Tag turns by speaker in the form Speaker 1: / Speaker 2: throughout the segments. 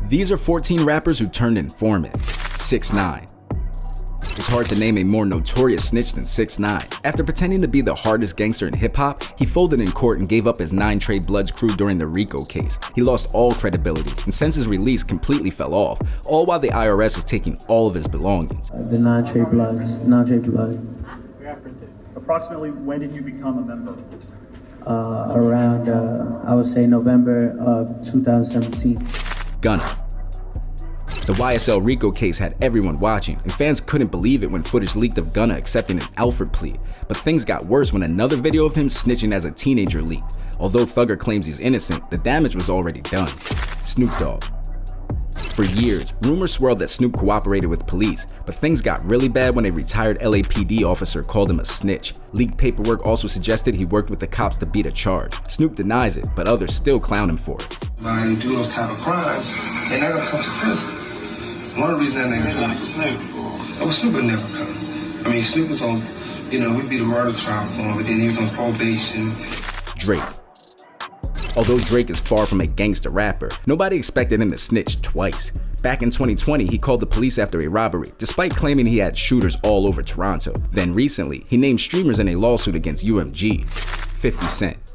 Speaker 1: These are 14 rappers who turned informant. 6ix9ine. It's hard to name a more notorious snitch than 6ix9ine. After pretending to be the hardest gangster in hip-hop, he folded in court and gave up his 9 Trey Bloods crew during the RICO case. He lost all credibility, and since his release completely fell off, all while the IRS is taking all of his belongings.
Speaker 2: The 9 Trey Bloods, 9 Trey Blood.
Speaker 3: Approximately when did you become a member?
Speaker 2: Around, I would say November of 2017.
Speaker 1: Gunna. The YSL RICO case had everyone watching, and fans couldn't believe it when footage leaked of Gunna accepting an Alford plea. But things got worse when another video of him snitching as a teenager leaked. Although Thugger claims he's innocent, the damage was already done. Snoop Dogg. For years, rumors swirled that Snoop cooperated with police, but things got really bad when a retired LAPD officer called him a snitch. Leaked paperwork also suggested he worked with the cops to beat a charge. Snoop denies it, but others still clown him for it.
Speaker 4: When you do those type of crimes, they're not gonna come to prison. One of the reasons that nigga come, Snoop would never come. I mean, Snoop was on, we beat a murder trial for him, but then he was on probation.
Speaker 1: Drake. Although Drake is far from a gangster rapper, nobody expected him to snitch twice. Back in 2020, he called the police after a robbery, despite claiming he had shooters all over Toronto. Then recently, he named streamers in a lawsuit against UMG. 50 Cent.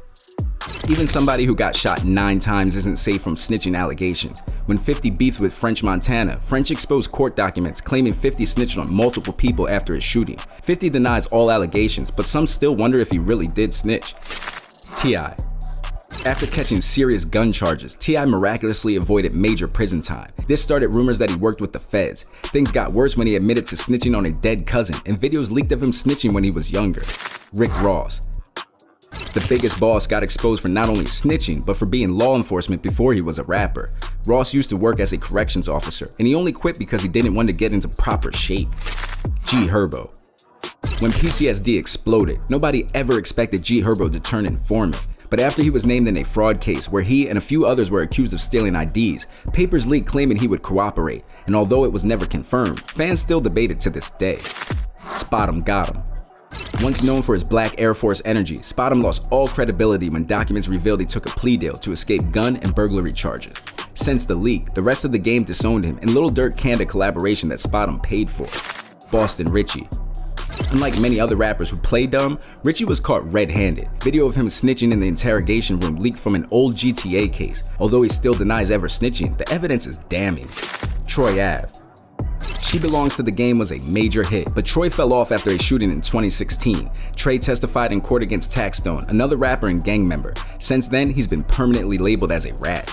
Speaker 1: Even somebody who got shot 9 times isn't safe from snitching allegations. When 50 beefed with French Montana, French exposed court documents claiming 50 snitched on multiple people after his shooting. 50 denies all allegations, but some still wonder if he really did snitch. T.I. After catching serious gun charges, T.I. miraculously avoided major prison time. This started rumors that he worked with the feds. Things got worse when he admitted to snitching on a dead cousin, and videos leaked of him snitching when he was younger. Rick Ross. The biggest boss got exposed for not only snitching, but for being law enforcement before he was a rapper. Ross used to work as a corrections officer, and he only quit because he didn't want to get into proper shape. G Herbo. When PTSD exploded, nobody ever expected G Herbo to turn informant. But after he was named in a fraud case where he and a few others were accused of stealing IDs, papers leaked claiming he would cooperate, and although it was never confirmed, fans still debate it to this day. Spot 'em got 'em. Once known for his black Air Force energy, Spot 'em lost all credibility when documents revealed he took a plea deal to escape gun and burglary charges. Since the leak, the rest of the game disowned him, and Lil Durk canned a collaboration that Spot 'em paid for. Boston Richie. Unlike many other rappers who play dumb, Richie was caught red-handed. Video of him snitching in the interrogation room leaked from an old GTA case. Although he still denies ever snitching, the evidence is damning. Troy Ave. She Belongs to the Game was a major hit, but Troy fell off after a shooting in 2016. Trey testified in court against Taxstone, another rapper and gang member. Since then, he's been permanently labeled as a rat.